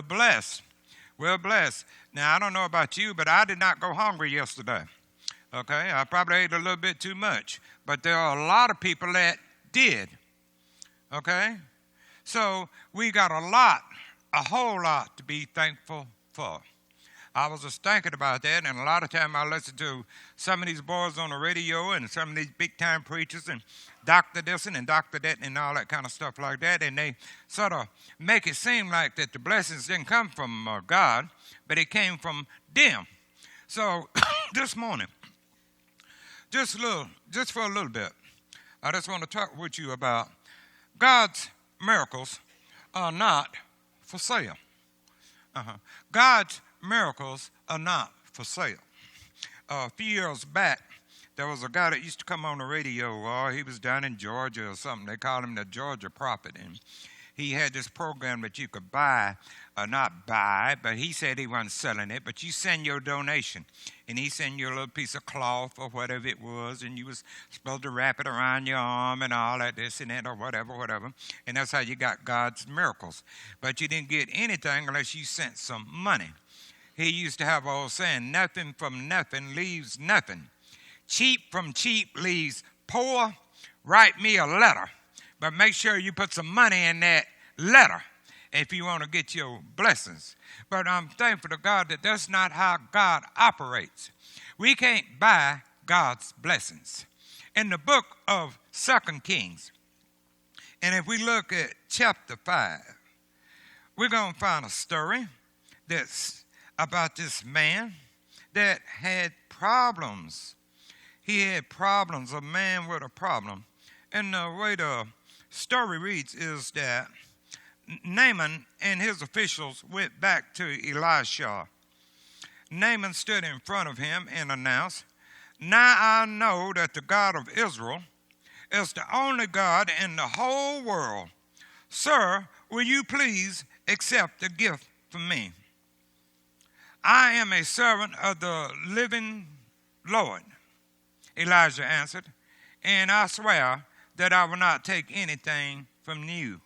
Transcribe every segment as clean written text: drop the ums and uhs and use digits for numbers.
Blessed. Well, blessed. Now, I don't know about you, but I did not go hungry yesterday. Okay, I probably ate a little bit too much, but there are a lot of people that did. Okay, so we got a whole lot to be thankful for. I was just thinking about that, and a lot of time I listen to some of these boys on the radio and some of these big-time preachers and Dr. this and Dr. that and all that kind of stuff like that, and they sort of make it seem like that the blessings didn't come from God, but it came from them. So this morning, just for a little bit, I just want to talk with you about God's miracles are not for sale. God's miracles are not for sale. A few years back, there was a guy that used to come on the radio. He was down in Georgia or something. They called him the Georgia Prophet. And he had this program that you could buy, not buy, but he said he wasn't selling it, but you send your donation. And he sent you a little piece of cloth or whatever it was, and you was supposed to wrap it around your arm and all that, this and that, or whatever. And that's how you got God's miracles. But you didn't get anything unless you sent some money. He used to have an old saying, nothing from nothing leaves nothing. Cheap from cheap leaves poor. Write me a letter. But make sure you put some money in that letter if you want to get your blessings. But I'm thankful to God that that's not how God operates. We can't buy God's blessings. In the book of 2 Kings, and if we look at chapter 5, we're going to find a story that's about this man that had problems. He had problems, a man with a problem. And the way the story reads is that Naaman and his officials went back to Elisha. Naaman stood in front of him and announced, now I know that the God of Israel is the only God in the whole world. Sir, will you please accept a gift from me? I am a servant of the living Lord, Elijah answered, and I swear that I will not take anything from you.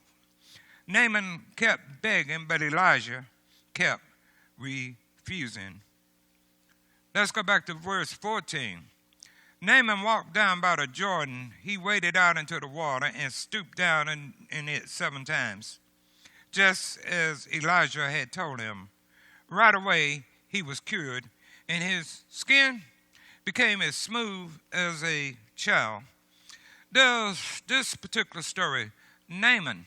Naaman kept begging, but Elijah kept refusing. Let's go back to verse 14. Naaman walked down by the Jordan. He waded out into the water and stooped down in it 7 times, just as Elijah had told him. Right away, he was cured, and his skin became as smooth as a child. There's this particular story. Naaman,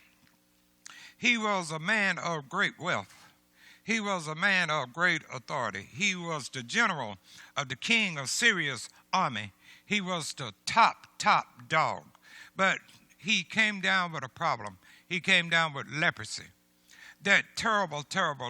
he was a man of great wealth. He was a man of great authority. He was the general of the king of Syria's army. He was the top dog. But he came down with a problem. He came down with leprosy. That terrible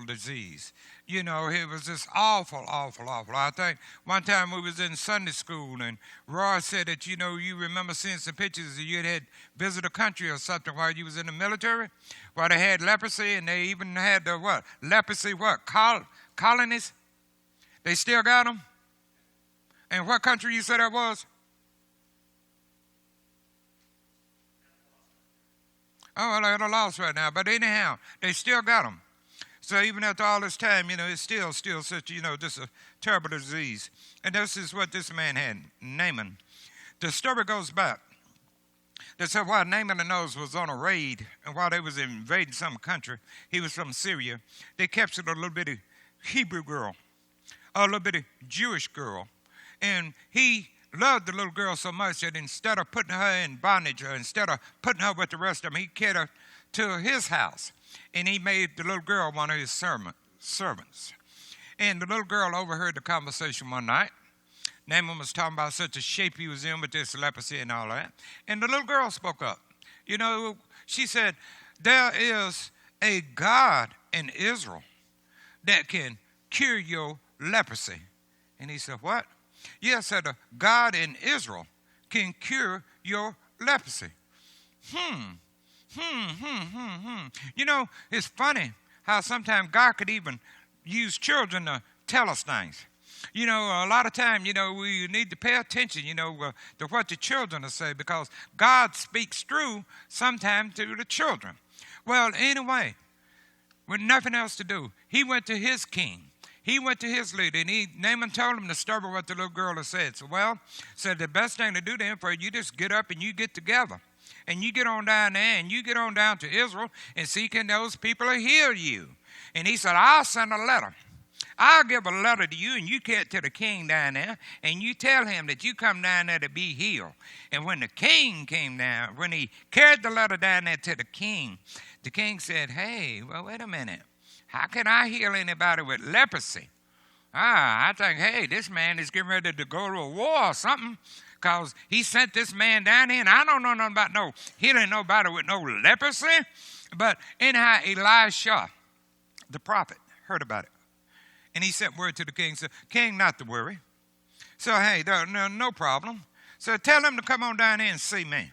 disease. You know, it was just awful. I think one time we was in Sunday school and Roy said that, you know, you remember seeing some pictures that you had visited a country or something while you was in the military, where they had leprosy and they even had the leprosy colonies. They still got them. And what country you said that was? Oh, well, they're lost right now. But anyhow, they still got them. So even after all this time, you know, it's still such, you know, just a terrible disease. And this is what this man had, Naaman. The story goes back. They said while Naaman the Nose was on a raid, and while they was invading some country, he was from Syria, they captured a little bitty Hebrew girl, a little bitty Jewish girl. And he loved the little girl so much that instead of putting her in bondage, or instead of putting her with the rest of them, he carried her to his house. And he made the little girl one of his servants. And the little girl overheard the conversation one night. Naaman was talking about such a shape he was in with this leprosy and all that. And the little girl spoke up. You know, she said, there is a God in Israel that can cure your leprosy. And he said, what? Yes, said a God in Israel can cure your leprosy. You know, it's funny how sometimes God could even use children to tell us things. You know, a lot of time, you know, we need to pay attention, you know, to what the children will say, because God speaks through sometimes to the children. Well, anyway, with nothing else to do, he went to his king. He went to his leader, and Naaman told him the story of what the little girl had said. So, said the best thing to do then for you just get up and you get together. And you get on down there, and you get on down to Israel, and see can those people hear you. And he said, I'll send a letter. I'll give a letter to you, and you get to the king down there, and you tell him that you come down there to be healed. And when the king came down, when he carried the letter down there to the king said, hey, well, wait a minute. How can I heal anybody with leprosy? I think, hey, this man is getting ready to go to a war or something, because he sent this man down here, and I don't know nothing about no healing nobody with no leprosy. But anyhow, Elisha, the prophet, heard about it. And he sent word to the king, said, King, not to worry. So, hey, no problem. So tell him to come on down here and see me.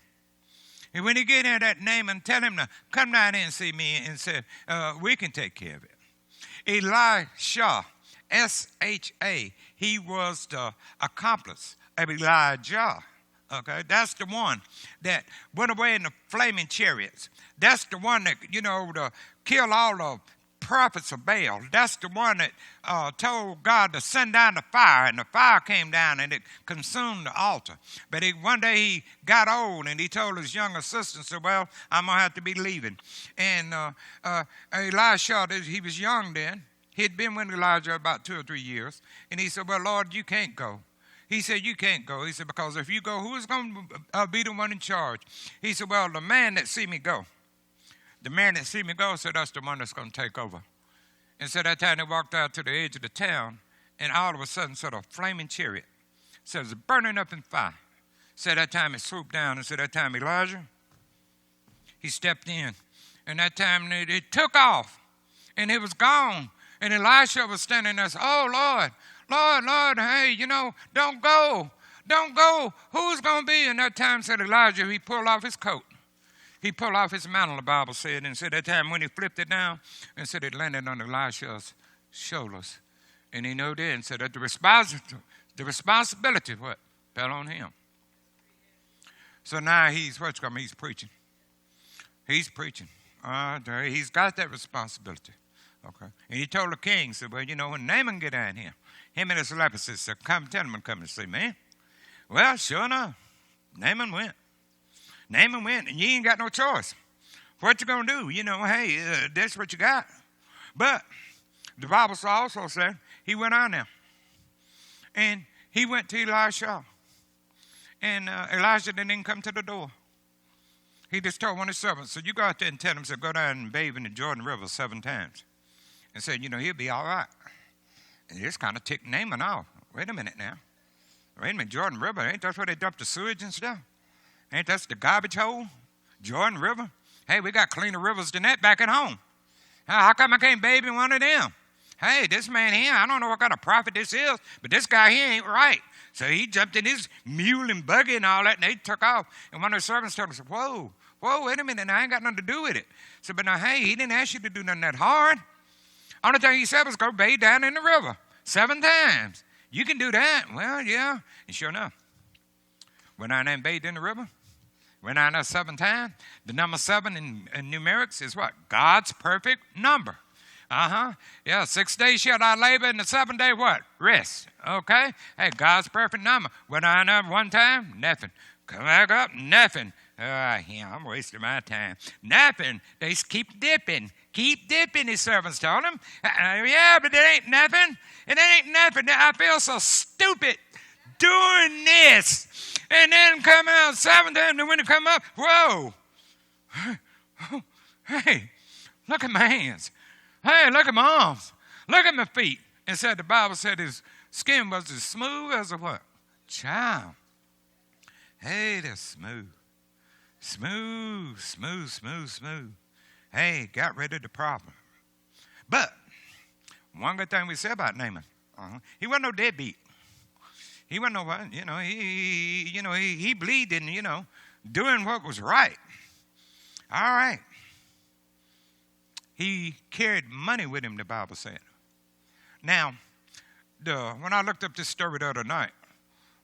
And when he get in that name, and tell him to come down here and see me, and say, we can take care of it. Elisha, S-H-A, he was the accomplice of Elijah. Okay, that's the one that went away in the flaming chariots. That's the one that, to kill all the prophets of Baal. That's the one that told God to send down the fire, and the fire came down and it consumed the altar. But one day he got old, and he told his young assistant, said, well, I'm going to have to be leaving. And Elisha, he was young then. He'd been with Elijah about 2 or 3 years. And he said, well, Lord, you can't go. He said, you can't go. He said, because if you go, who's going to be the one in charge? He said, well, the man that see me go. The man that see me go said, that's the one that's going to take over. And so that time they walked out to the edge of the town, and all of a sudden, said a flaming chariot. Said it was burning up in fire. Said that time it swooped down, and said that time Elijah, he stepped in. And that time it took off, and it was gone. And Elisha was standing there and said, oh, Lord, hey, don't go. Don't go. Who's going to be? And that time, said Elijah, he pulled off his coat. He pulled off his mantle, the Bible said, and said that time when he flipped it down, and said it landed on Elisha's shoulders. And he knew then, said that the responsibility, what? Fell on him. So now he's preaching. He's preaching. He's got that responsibility. Okay. And he told the king, said, well, when Naaman get down here, him and his leprosy said, come, tell him to come and see me. Well, sure enough, Naaman went, and you ain't got no choice. What you going to do? Hey, that's what you got. But the Bible also said he went on there. And he went to Elisha. And Elijah didn't even come to the door. He just told one of his servants, so you go out there and tell him, so go down and bathe in the Jordan River 7 times. And said, he'll be all right. And this kind of ticked Naaman off. Wait a minute now. Wait a minute, Jordan River, ain't that where they dump the sewage and stuff? Ain't that the garbage hole? Jordan River? Hey, we got cleaner rivers than that back at home. How come I can't bathe in one of them? Hey, this man here, I don't know what kind of prophet this is, but this guy here ain't right. So he jumped in his mule and buggy and all that, and they took off. And one of the servants told him, said, whoa, wait a minute, I ain't got nothing to do with it. So, but now, hey, he didn't ask you to do nothing that hard. Only thing he said was go bathe down in the river 7 times. You can do that. Well, yeah. And sure enough, went down there and bathed in the river. Went down there 7 times. The number 7 in numerics is what? God's perfect number. Yeah, 6 days shall I labor, and the 7th day what? Rest. Okay? Hey, God's perfect number. Went down there 1 time, nothing. Come back up, nothing. I'm wasting my time. Nothing. They keep dipping. Keep dipping, his servants told him. Yeah, but it ain't nothing. It ain't nothing. I feel so stupid doing this. And then come out 7 times, and when it come up, whoa. Hey, look at my hands. Hey, look at my arms. Look at my feet. And said the Bible said his skin was as smooth as a what? Child. Hey, that's smooth. Smooth. Hey, got rid of the problem. But one good thing we say about Naaman, he wasn't no deadbeat. He wasn't no, he bleeding, doing what was right. All right. He carried money with him, the Bible said. Now, when I looked up this story the other night,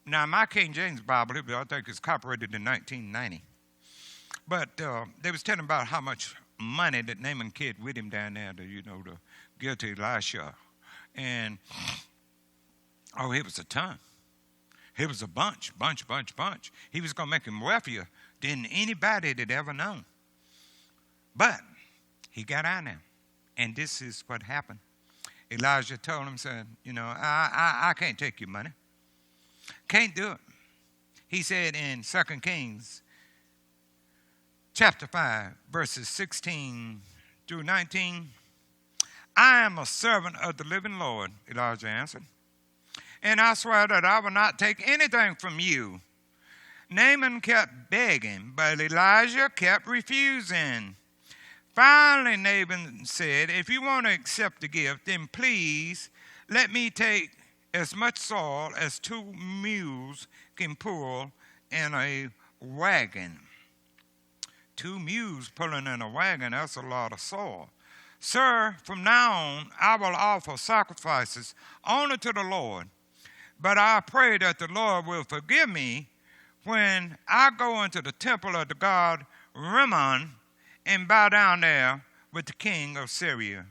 now my King James Bible, I think it's copyrighted in 1990. But they was telling about how much money that Naaman carried with him down there to, to give to Elisha. And, it was a ton. It was a bunch. He was going to make him wealthier than anybody that ever known. But he got out there. And this is what happened. Elijah told him, said, I can't take your money. Can't do it. He said in 2 Kings chapter 5, verses 16 through 19, I am a servant of the living Lord, Elijah answered, and I swear that I will not take anything from you. Naaman kept begging, but Elijah kept refusing. Finally, Naaman said, if you want to accept the gift, then please let me take as much soil as 2 mules can pull in a wagon. 2 mules pulling in a wagon, that's a lot of soil. Sir, from now on, I will offer sacrifices only to the Lord. But I pray that the Lord will forgive me when I go into the temple of the god Rimmon and bow down there with the king of Syria.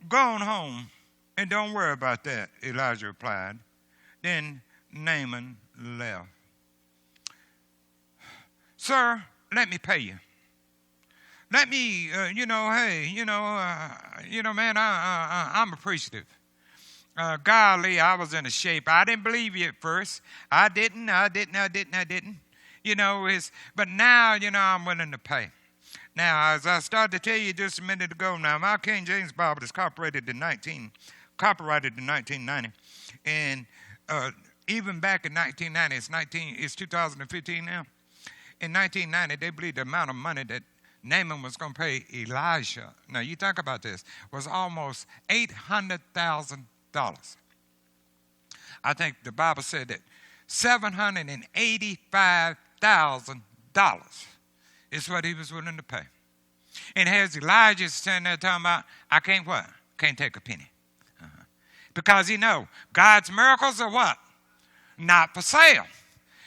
Go on home and don't worry about that, Elijah replied. Then Naaman left. Sir, let me pay you. Let me, man, I'm appreciative. Golly, I was in a shape. I didn't believe you at first. I didn't. But now, I'm willing to pay. Now, as I started to tell you just a minute ago now, my King James Bible is copyrighted in 1990. And even back in 1990, it's 2015 now. In 1990, they believed the amount of money that Naaman was going to pay Elisha. Now, you think about this, was almost $800,000. I think the Bible said that $785,000 is what he was willing to pay. And here's Elijah standing there talking about, I can't what? Can't take a penny. Because God's miracles are what? Not for sale.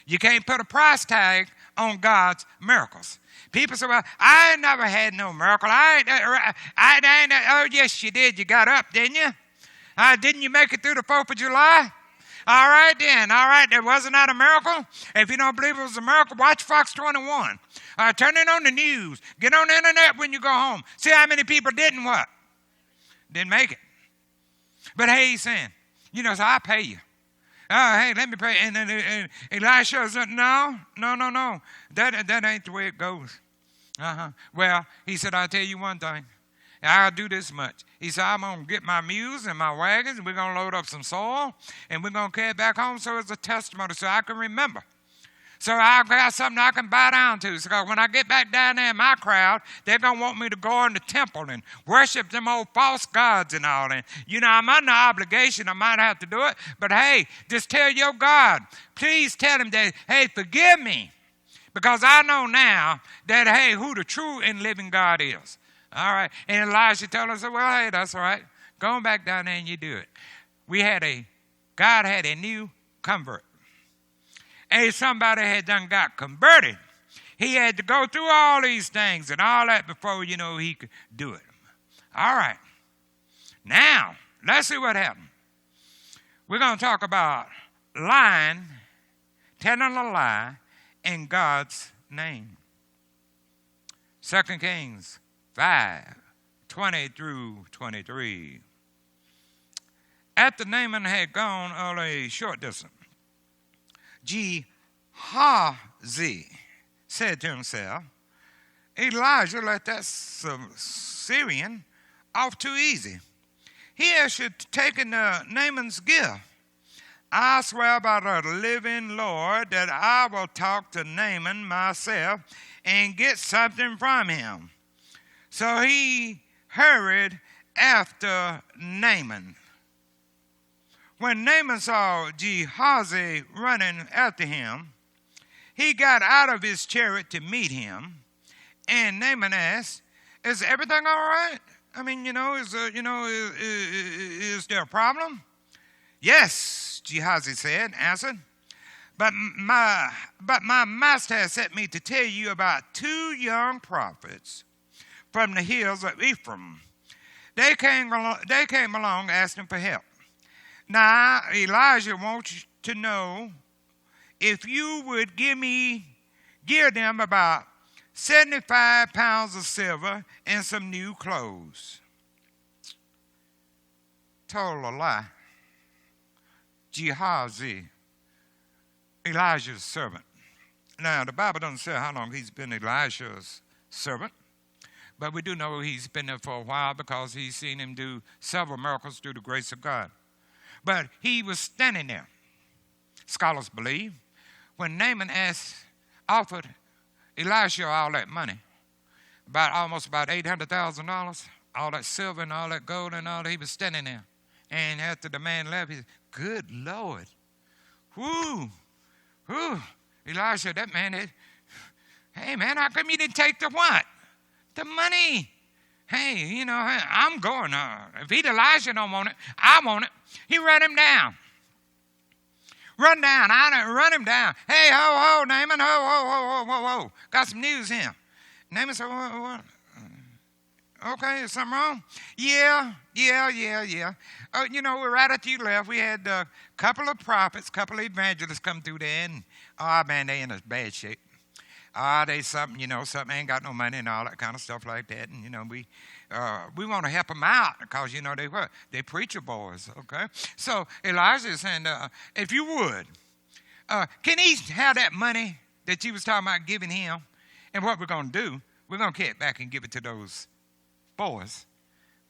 You can't put a price tag on God's miracles. People say, well, I ain't never had no miracle. Oh, yes, you did. You got up, didn't you? Didn't you make it through the 4th of July? All right, then. All right, there wasn't that a miracle? If you don't believe it was a miracle, watch Fox 21. Turn it on the news. Get on the internet when you go home. See how many people didn't what? Didn't make it. But hey, he's saying, so I'll pay you. Hey, let me pay. And then Elisha said, no. That ain't the way it goes. Well, he said, I'll tell you one thing. I'll do this much. He said, I'm going to get my mules and my wagons, and we're going to load up some soil, and we're going to carry it back home so it's a testimony so I can remember. So I've got something I can bow down to. So when I get back down there in my crowd, they're going to want me to go in the temple and worship them old false gods and all. And, I'm under obligation. I might have to do it. But, hey, just tell your God. Please tell him that, hey, forgive me. Because I know now that, hey, who the true and living God is. All right. And Elijah told us, well, hey, that's all right. Go on back down there and you do it. God had a new convert. Hey, somebody had done got converted. He had to go through all these things and all that before, he could do it. All right. Now, let's see what happened. We're going to talk about lying, telling a lie in God's name. 2 Kings 5:20 through 23. After Naaman had gone on a short distance, Gehazi said to himself, Elijah let that Syrian off too easy. He should take Naaman's gift. I swear by the living Lord that I will talk to Naaman myself and get something from him. So he hurried after Naaman. When Naaman saw Gehazi running after him, he got out of his chariot to meet him. And Naaman asked, is everything all right? I mean, is there a problem? Yes, Gehazi answered. But my master has sent me to tell you about 2 young prophets from the hills of Ephraim. They came along asking for help. Now, Elijah wants you to know if you would give them about 75 pounds of silver and some new clothes. Told a lie. Gehazi, Elijah's servant. Now, the Bible doesn't say how long he's been Elijah's servant, but we do know he's been there for a while because he's seen him do several miracles through the grace of God. But he was standing there. Scholars believe when Naaman offered Elisha all that money, almost about $800,000, all that silver and all that gold and all that, he was standing there. And after the man left, he said, "Good Lord. Whoo. Elisha, that man, hey, man, how come you didn't take the what? The money. Hey, I'm going. If Elisha don't want it, I want it." He run him down. Run him down. "Hey, ho, Naaman, ho. Got some news here." Naaman said, "What? Okay, is something wrong?" Yeah. Right after you left, we had a couple of prophets, couple of evangelists come through there, and, man, they in a bad shape. They something ain't got no money and all that kind of stuff like that. And, we want to help them out because, they preacher boys, okay? So Elijah is saying, if you would, can he have that money that you was talking about giving him? And what we're going to do, we're going to get back and give it to those boys.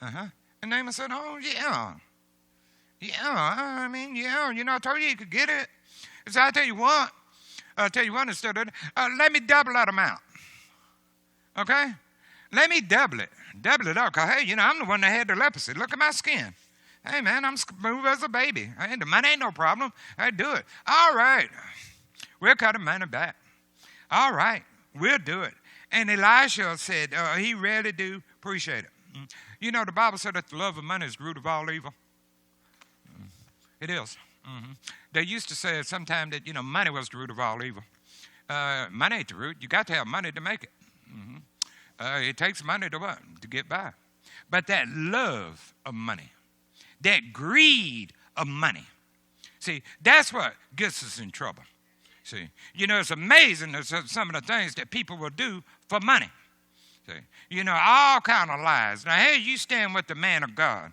And Naaman said, "Oh, yeah. I told you could get it." So I'll tell you what, instead of let me double that amount. Okay? Let me double it up. Because, hey, I'm the one that had the leprosy. Look at my skin. Hey, man, I'm smooth as a baby. Hey, the money ain't no problem. Hey, do it. All right. We'll cut the money back. All right. We'll do it. And Elisha said, he really do appreciate it. The Bible said that the love of money is the root of all evil. It is. They used to say sometimes that, money was the root of all evil. Money ain't the root. You got to have money to make it. It takes money to what? To get by. But that love of money, that greed of money, see, that's what gets us in trouble. See, it's amazing some of the things that people will do for money. See, all kind of lies. Now, hey, you stand with the man of God.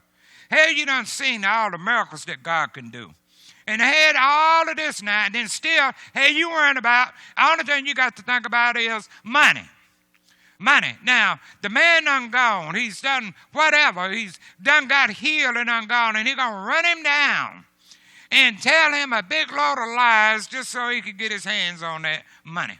Hey, you done seen all the miracles that God can do. And had all of this now, and then still, hey, you worrying about, the only thing you got to think about is money. Money. Now, the man done gone. He's done whatever. He's done got healed and done gone, and he's going to run him down and tell him a big load of lies just so he could get his hands on that money.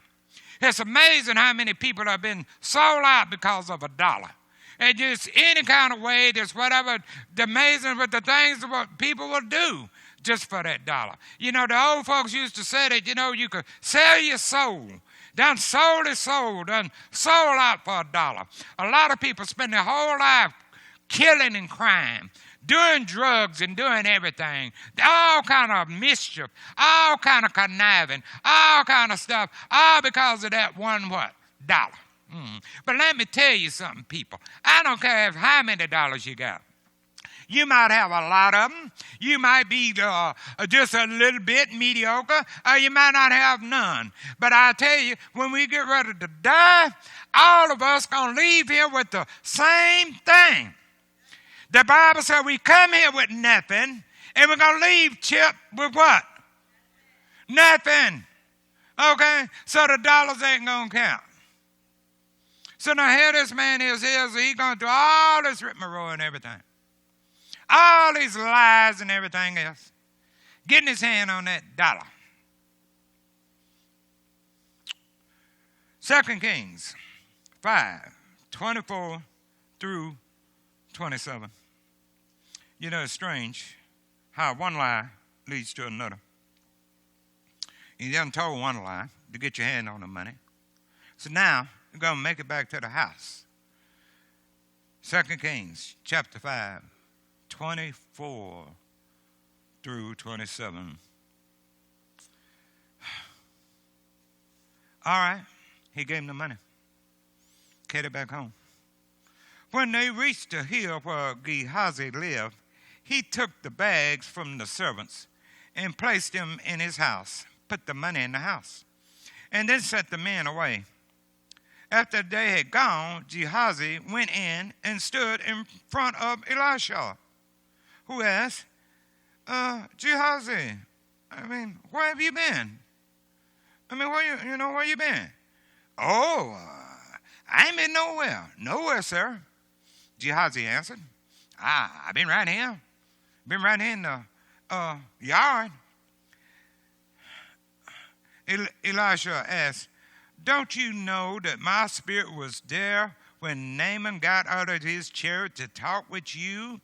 It's amazing how many people have been sold out because of $1. And just any kind of way, just whatever, amazing with the things what people will do just for that $1. The old folks used to say that, you could sell your soul. Done sold his soul, done sold out for $1. A lot of people spend their whole life killing and crime, doing drugs and doing everything, all kind of mischief, all kind of conniving, all kind of stuff, all because of that one what? $1. But let me tell you something, people. I don't care how many dollars you got. You might have a lot of them. You might be just a little bit mediocre, or you might not have none. But I tell you, when we get ready to die, all of us going to leave here with the same thing. The Bible said we come here with nothing, and we're going to leave, Chip, with what? Nothing. Okay? So the dollars ain't going to count. So now here this man is he's going to do all this rigmarole and everything. All these lies and everything else. Getting his hand on that $1. 2 Kings 5:24 through 27. It's strange how one lie leads to another. You done told one lie to get your hand on the money. So now you're going to make it back to the house. 2 Kings chapter 5, 24 through 27. All right. He gave him the money. Carried it back home. When they reached the hill where Gehazi lived, he took the bags from the servants and placed them in his house, put the money in the house, and then sent the men away. After they had gone, Gehazi went in and stood in front of Elisha, who asked, Gehazi, where have you been? Where you been? Oh, I ain't been nowhere. Nowhere, sir. Gehazi answered. I've been right here. Been right here in the yard. Elisha asked, don't you know that my spirit was there when Naaman got out of his chariot to talk with you?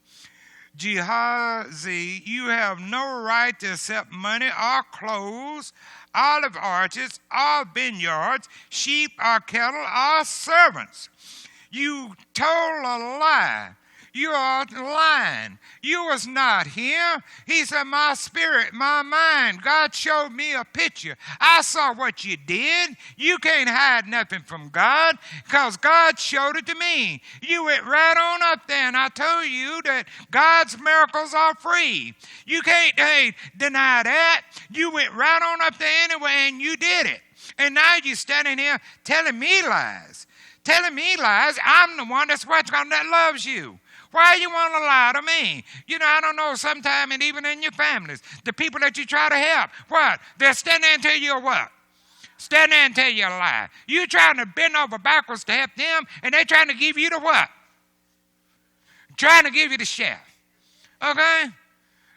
Gehazi, you have no right to accept money or clothes, olive orchards or vineyards, sheep or cattle or servants. You told a lie. You are lying. You was not here. He said, my spirit, my mind, God showed me a picture. I saw what you did. You can't hide nothing from God because God showed it to me. You went right on up there and I told you that God's miracles are free. You can't deny that. You went right on up there anyway and you did it. And now you're standing here telling me lies. Telling me lies. I'm the one that loves you. Why you want to lie to me? I don't know, sometime, and even in your families, the people that you try to help, what? They'll stand there and tell you a what? Stand there and tell you a lie. You trying to bend over backwards to help them, and they're trying to give you the what? Trying to give you the shaft. Okay?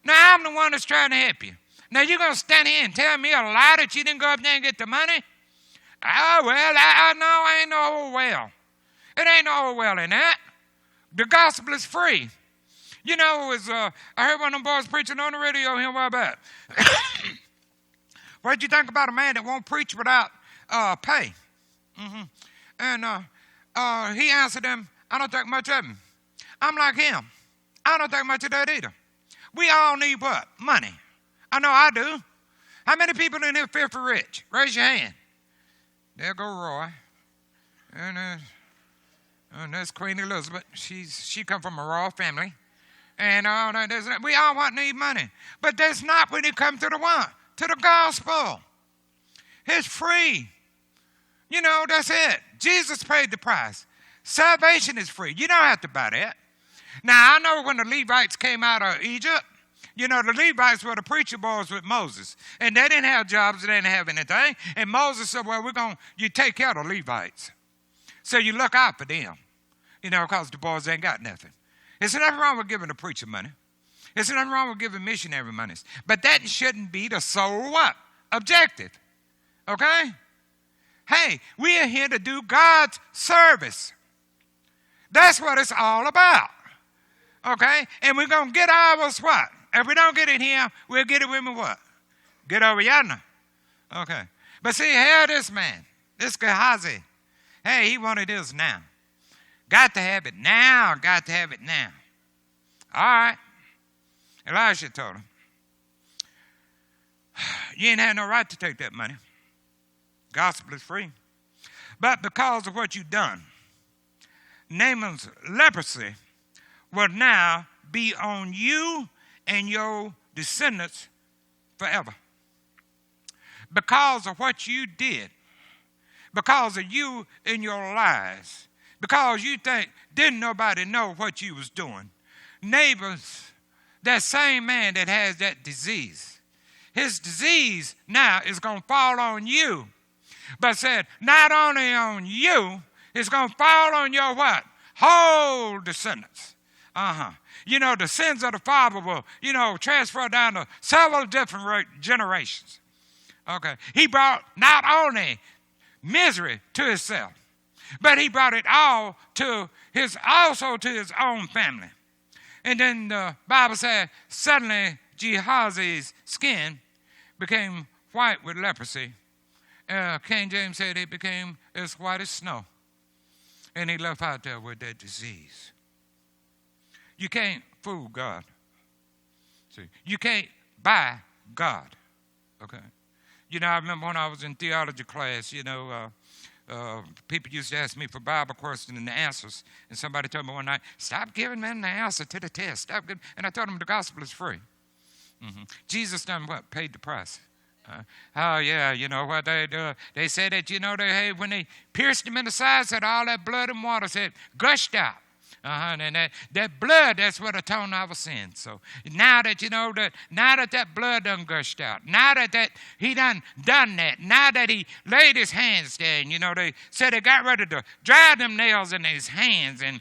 Now, I'm the one that's trying to help you. Now, you're going to stand here and tell me a lie that you didn't go up there and get the money? Oh, well, I know I ain't no old well. It ain't no old well in that. The gospel is free. I heard one of them boys preaching on the radio here a while back. What'd you think about a man that won't preach without pay? Mm-hmm. And he answered them, I don't think much of him. I'm like him. I don't think much of that either. We all need what? Money. I know I do. How many people in here feel for rich? Raise your hand. There go Roy. And that's Queen Elizabeth. She come from a royal family. And we all need money. But that's not when it comes to the what? To the gospel. It's free. That's it. Jesus paid the price. Salvation is free. You don't have to buy that. Now, I know when the Levites came out of Egypt, the Levites were the preacher boys with Moses. And they didn't have jobs. They didn't have anything. And Moses said, well, you take care of the Levites. So you look out for them, because the boys ain't got nothing. There's nothing wrong with giving the preacher money. There's nothing wrong with giving missionary monies. But that shouldn't be the sole what? Objective. Okay? Hey, we are here to do God's service. That's what it's all about. Okay? And we're going to get ours what? If we don't get it here, we'll get it when we what? Get over yonder. Okay. But see, here this man, this Gehazi, hey, he wanted this now. Got to have it now. Got to have it now. All right. Elisha told him, you ain't had no right to take that money. Gospel is free. But because of what you've done, Naaman's leprosy will now be on you and your descendants forever. Because of what you did, because of you and your lies, because you think didn't nobody know what you was doing. Neighbors, that same man that has that disease, his disease now is going to fall on you. But said, not only on you, it's going to fall on your what? Whole descendants. The sins of the father will, transfer down to several different generations. Okay. He brought not only misery to himself, but he brought it all to his own family. And then the Bible said, suddenly Gehazi's skin became white with leprosy. King James said it became as white as snow. And he left out there with that disease. You can't fool God. See, you can't buy God. Okay. I remember when I was in theology class, People used to ask me for Bible questions and the answers. And somebody told me one night, stop giving them the answer to the test. Stop giving. And I told them the gospel is free. Jesus done what? Paid the price. Oh, yeah, you know what they do? They said that, you know, when they pierced him in the side, said all that blood and water said gushed out. And that blood, that's what atoned our sins. So now that, you know, now that blood done gushed out, now that he done that, now that he laid his hands there, and, you know, they said they got ready to drive them nails in his hands, and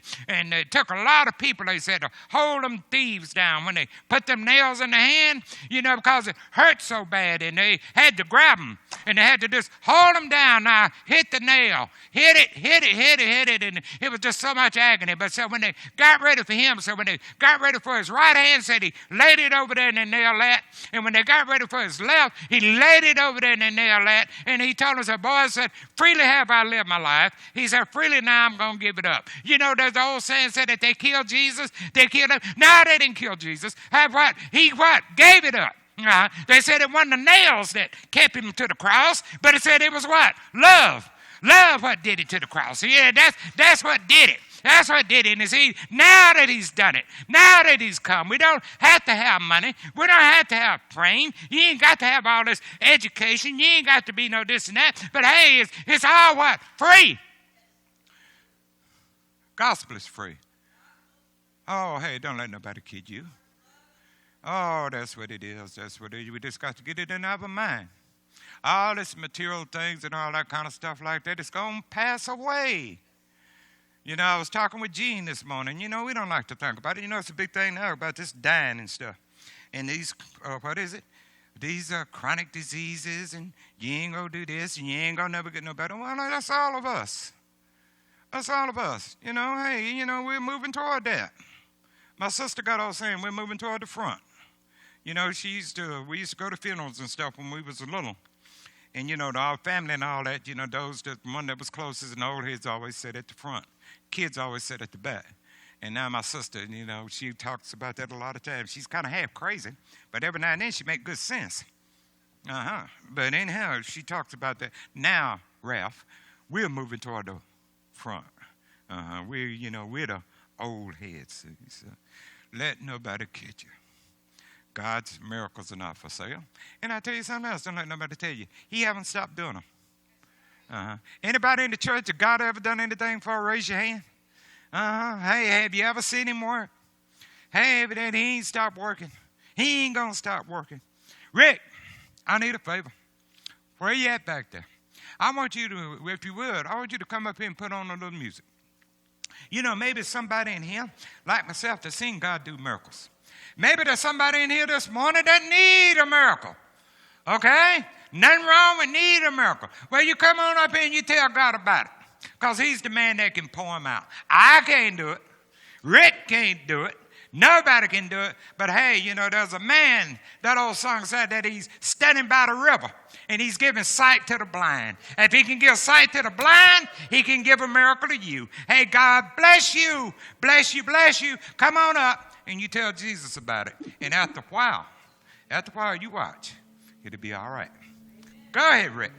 it took a lot of people, they said, to hold them thieves down when they put them nails in the hand, you know, because it hurt so bad, and they had to grab them, and they had to just hold them down. Now, hit the nail, hit it, and it was just so much agony. But so when they got ready for him, so when they got ready for his right hand, said he laid it over there and they nailed that. And when they got ready for his left, he laid it over there and they nailed that. And he told us, the boy said, freely have I lived my life. He said, freely now I'm going to give it up. You know, there's the old saying said that they killed Jesus. They killed him. No, they didn't kill Jesus. He gave it up. They said it wasn't the nails that kept him to the cross, but it said it was what? Love. Love what did it to the cross. Yeah, that's what did it. That's what did it. And see, now that he's done it, now that he's come, we don't have to have money. We don't have to have fame. You ain't got to have all this education. You ain't got to be no this and that. But hey, it's all what? Free. Gospel is free. Oh, hey, don't let nobody kid you. Oh, that's what it is. That's what it is. We just got to get it in our mind. All this material things and all that kind of stuff like that, it's going to pass away. You know, I was talking with Gene this morning. You know, we don't like to think about it. You know, it's a big thing now about this dying and stuff. And these, what is it? These are chronic diseases, and you ain't going to do this, and you ain't going to never get no better. Well, no, that's all of us. That's all of us. You know, hey, you know, we're moving toward that. My sister got all saying we're moving toward the front. You know, we used to go to funerals and stuff when we was little. And, you know, our family and all that, you know, the one that was closest and the old heads always sat at the front. Kids always sit at the back. And now my sister, you know, she talks about that a lot of times. She's kind of half crazy, but every now and then she makes good sense. But anyhow, she talks about that. Now, Ralph, we're moving toward the front. We're the old heads. So let nobody kid you. God's miracles are not for sale. And I tell you something else, don't let nobody tell you. He haven't stopped doing them. Anybody in the church that God ever done anything for? Raise your hand. Hey, have you ever seen him work? Hey, but then he ain't stopped working. He ain't going to stop working. Rick, I need a favor. Where you at back there? I want you to, if you would, I want you to come up here and put on a little music. You know, maybe somebody in here, like myself, that's seen God do miracles. Maybe there's somebody in here this morning that need a miracle. Okay? Nothing wrong with need a miracle. Well, you come on up here and you tell God about it. Because he's the man that can pour them out. I can't do it. Rick can't do it. Nobody can do it. But hey, you know, there's a man, that old song said that he's standing by the river. And he's giving sight to the blind. If he can give sight to the blind, he can give a miracle to you. Hey, God bless you. Bless you, bless you. Come on up. And you tell Jesus about it. And after a while, you watch. It'll be all right. Go ahead, Rick.